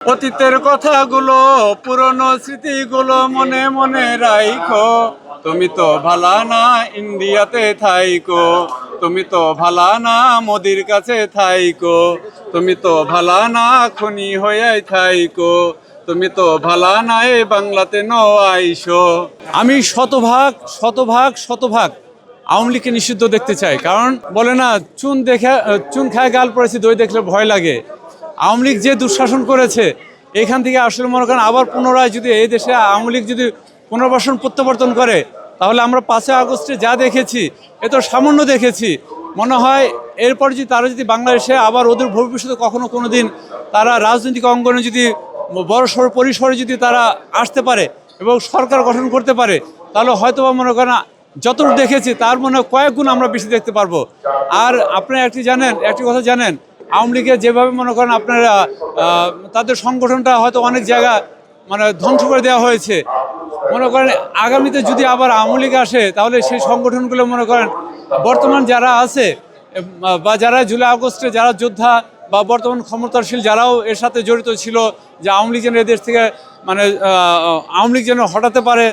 অতীতের কথাগুলো পুরনো স্মৃতিগুলো মনে মনে রাইখো। তুমি তো ভালা না ইন্ডিয়াতে থাইকো, তুমি তো ভালা না মোদির কাছে থাইকো, তুমি তো ভালা না খনি হয়ে থাইকো, তুমি তো ভালা না এ বাংলাতে নো আইসো। আমি শতভাগ শতভাগ শতভাগ আওয়ামী লীগকে নিষিদ্ধ দেখতে চাই। কারণ বলে না, চুন খায় গাল পড়েছি, দই দেখলে ভয় লাগে। আওয়ামী লীগ যে দুঃশাসন করেছে, এখান থেকে আসলে মনে করেন আবার পুনরায় যদি এই দেশে আওয়ামী লীগ যদি পুনর্বাসন প্রত্যাবর্তন করে, তাহলে আমরা 5ই আগস্টে যা দেখেছি এ তো সামান্য দেখেছি। মনে হয় এরপর যদি তারা যদি বাংলাদেশে আবার ওদের ভবিষ্যতে কখনো কোনো দিন তারা রাজনৈতিক অঙ্গনে যদি বড়সড় পরিসরে যদি তারা আসতে পারে এবং সরকার গঠন করতে পারে, তাহলে হয়তো বা মনে করেন যতটুকু দেখেছি তার মনে হয় কয়েক গুণ আমরা বেশি দেখতে পারবো। আর আপনারা একটি কথা জানেন, আওয়ামী লীগের যেভাবে মনে করেন আপনারা তাদের সংগঠনটা হয়তো অনেক জায়গা মানে ধ্বংস করে দেওয়া হয়েছে। মনে করেন আগামীতে যদি আবার আওয়ামী লীগ আসে, তাহলে সেই সংগঠনগুলো মনে করেন বর্তমান যারা আছে বা যারা জুলাই আগস্টে যারা যোদ্ধা বা বর্তমান ক্ষমতাশীল যারাও এর সাথে জড়িত ছিল, যে আওয়ামী লীগ যেন এদেশ থেকে মানে আওয়ামী লীগ যেন হটাতে পারে,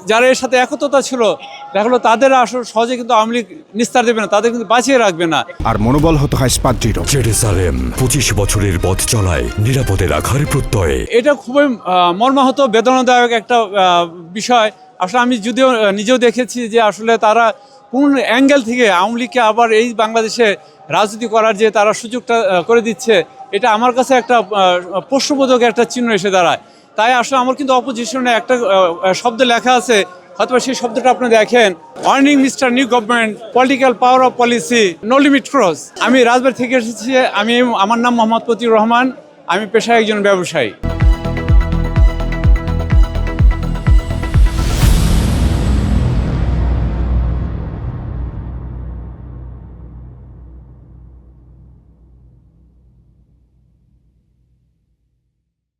যারা এর সাথে একতা ছিল, দেখলো তাদের আসলে সহজে কিন্তু আওয়ামী লীগ নিস্তার দেবে না, তাদের কিন্তু বাঁচিয়ে রাখবে না। আর মনোবল হতে হয় স্পাত-দৃঢ়। জেরুজালেম 25 বছরের পথ চলায় নিরাপদে রাখার প্রত্যয়ে। এটা খুবই মর্মাহত বেদনাদায়ক একটা বিষয়। আসলে আমি যদিও নিজেও দেখেছি যে আসলে তারা কোন অ্যাঙ্গেল থেকে আওয়ামী লীগকে আবার এই বাংলাদেশে রাজনীতি করার যে তারা সুযোগটা করে দিচ্ছে, এটা আমার কাছে একটা প্রশ্নবোধক একটা চিহ্ন এসে দাঁড়ায়। তাই আসলে আমার কিন্তু অপোজিশনে একটা শব্দ লেখা আছে, হয়তো সেই শব্দটা আপনি দেখেন, warning mister new government, political power of policy no limit cross. আমি রাজবাড়ী থেকে এসেছি, আমার নাম মোহাম্মদ ফতিউর রহমান, আমি পেশায় একজন ব্যবসায়ী।